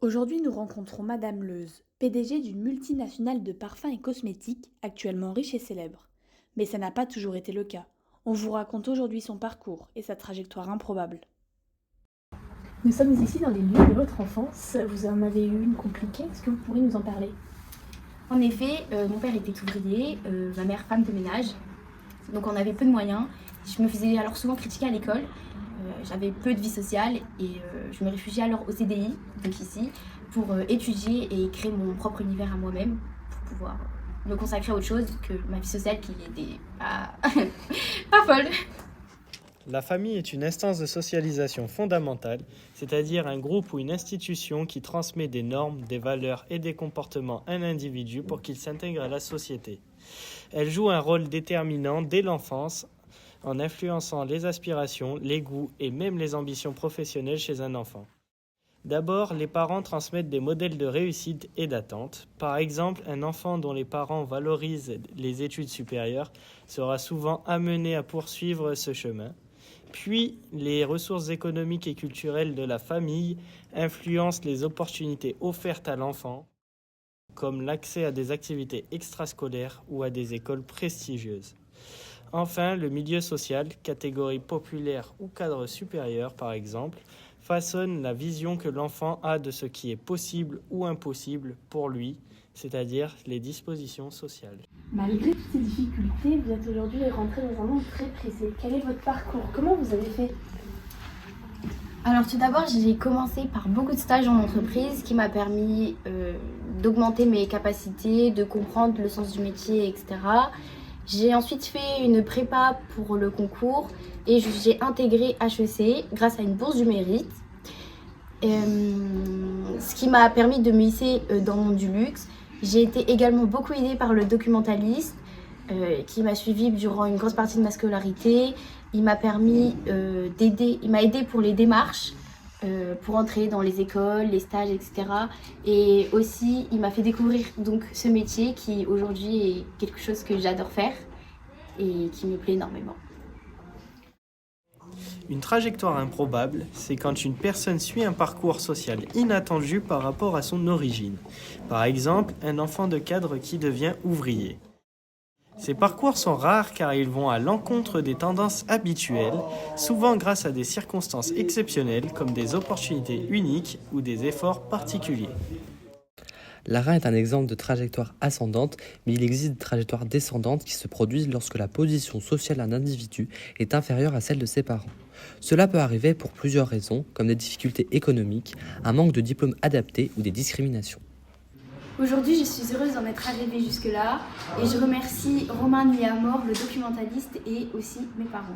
Aujourd'hui, nous rencontrons Madame Leuze, PDG d'une multinationale de parfums et cosmétiques, actuellement riche et célèbre. Mais ça n'a pas toujours été le cas. On vous raconte aujourd'hui son parcours et sa trajectoire improbable. Nous sommes ici dans les lieux de votre enfance. Vous en avez eu une compliquée. Est-ce que vous pourriez nous en parler? En effet, mon père était ouvrier, ma mère femme de ménage, donc on avait peu de moyens. Je me faisais alors souvent critiquer à l'école, j'avais peu de vie sociale et je me réfugiais alors au CDI, donc ici, pour étudier et créer mon propre univers à moi-même, pour pouvoir me consacrer à autre chose que ma vie sociale qui était pas, pas folle. La famille est une instance de socialisation fondamentale, c'est-à-dire un groupe ou une institution qui transmet des normes, des valeurs et des comportements à un individu pour qu'il s'intègre à la société. Elle joue un rôle déterminant dès l'enfance en influençant les aspirations, les goûts et même les ambitions professionnelles chez un enfant. D'abord, les parents transmettent des modèles de réussite et d'attente. Par exemple, un enfant dont les parents valorisent les études supérieures sera souvent amené à poursuivre ce chemin. Puis, les ressources économiques et culturelles de la famille influencent les opportunités offertes à l'enfant, comme l'accès à des activités extrascolaires ou à des écoles prestigieuses. Enfin, le milieu social, catégorie populaire ou cadre supérieur par exemple, façonne la vision que l'enfant a de ce qui est possible ou impossible pour lui, c'est-à-dire les dispositions sociales. Malgré toutes ces difficultés, vous êtes aujourd'hui rentré dans un monde très pressé. Quel est votre parcours? Comment vous avez fait? Alors tout d'abord, j'ai commencé par beaucoup de stages en entreprise qui m'a permis d'augmenter mes capacités, de comprendre le sens du métier, etc. J'ai ensuite fait une prépa pour le concours et j'ai intégré HEC grâce à une bourse du mérite, ce qui m'a permis de me hisser dans le monde du luxe. J'ai été également beaucoup aidée par le documentaliste qui m'a suivie durant une grosse partie de ma scolarité. Il m'a il m'a aidé pour les démarches, pour entrer dans les écoles, les stages, etc. Et aussi, il m'a fait découvrir donc ce métier qui aujourd'hui est quelque chose que j'adore faire et qui me plaît énormément. Une trajectoire improbable, c'est quand une personne suit un parcours social inattendu par rapport à son origine. Par exemple, un enfant de cadre qui devient ouvrier. Ces parcours sont rares car ils vont à l'encontre des tendances habituelles, souvent grâce à des circonstances exceptionnelles comme des opportunités uniques ou des efforts particuliers. Lara est un exemple de trajectoire ascendante, mais il existe des trajectoires descendantes qui se produisent lorsque la position sociale d'un individu est inférieure à celle de ses parents. Cela peut arriver pour plusieurs raisons, comme des difficultés économiques, un manque de diplôme adapté ou des discriminations. Aujourd'hui, je suis heureuse d'en être arrivée jusque-là et je remercie Romain Nuit à Mort, le documentaliste, et aussi mes parents.